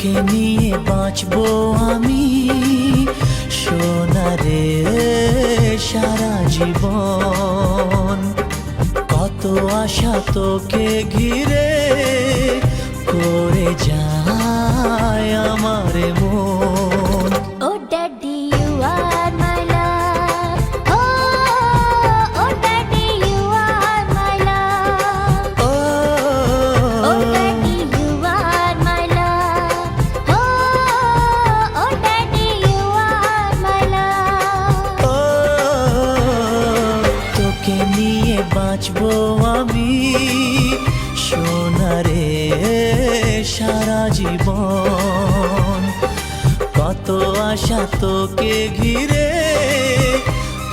তোকে নিয়ে বাঁচবো আমি সোনারে সারা জীবন। কত আশা তোকে ঘিরে করে যায় আমার মন। Oh daddy you are my love, oh daddy you are my love, oh daddy you are my love, oh daddy you are my love. তোকে নিয়ে বাঁচবো আমি সোনারে সারা জীবন। কত আশা তোকে ঘিরে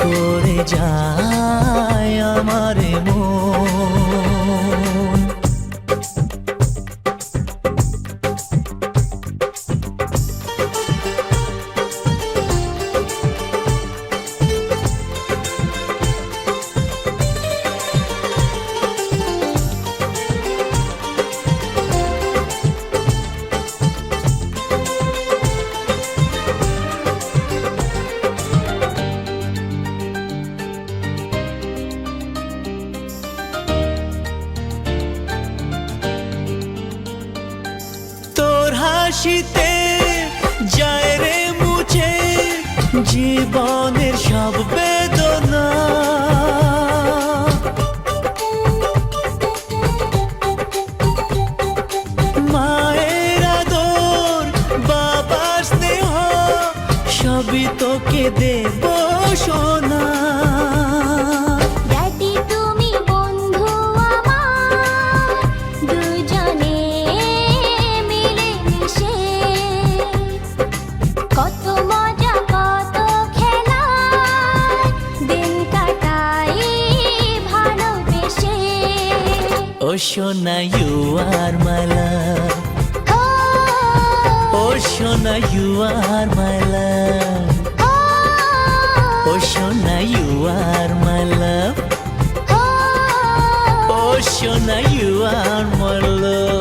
করে যায় আমার মন। হাসিতে যায় রে মুছে জীবনের সব বেদনা। মায়ের আদর বাবার স্নেহ সবই তোকে দেব সোনা। Oh Shona, you are my love. Oh Shona, you are my love. Oh Shona, you are my love. Oh Shona, you are my love.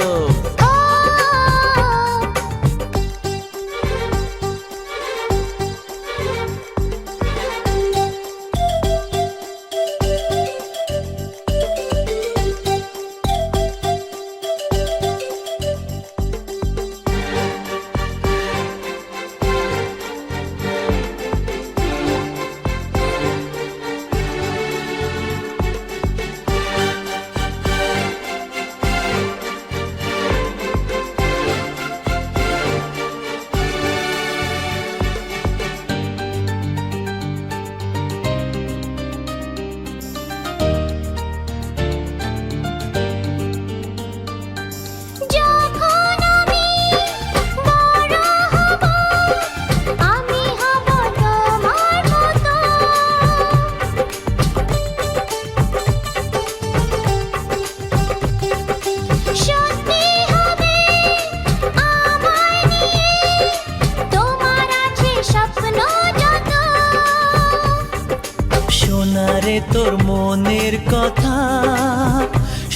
তোর মনের কথা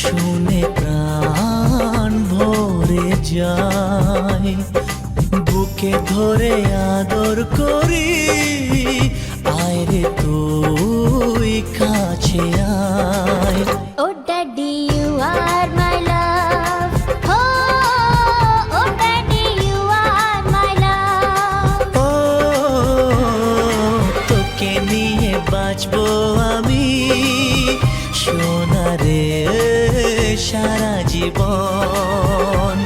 শুনে প্রাণ ভরে যায়। বুকে ধরে আদর করি আয় রে তুই কাছে আয়। Oh daddy you are my love, oh daddy you are my love. তোকে নিয়ে বাঁচবো আমি সোনারে সারা জীবন।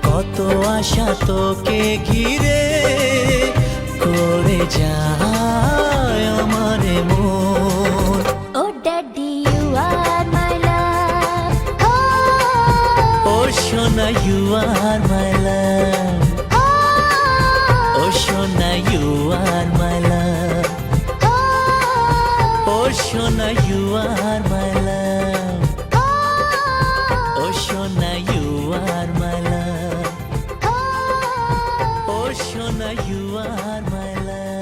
কত আশা তোকে ঘিরে করে যায় আমার মন। Oh daddy you are my love, ও সোনা ইউ আর মাই লাভ। ও সোনা ইউ আর মাই লাভ। ও সোনা ইউ আর মাই লাভ। ও সোনা ইউ আর মাই লাভ। ও সোনা ইউ আর মাই লাভ।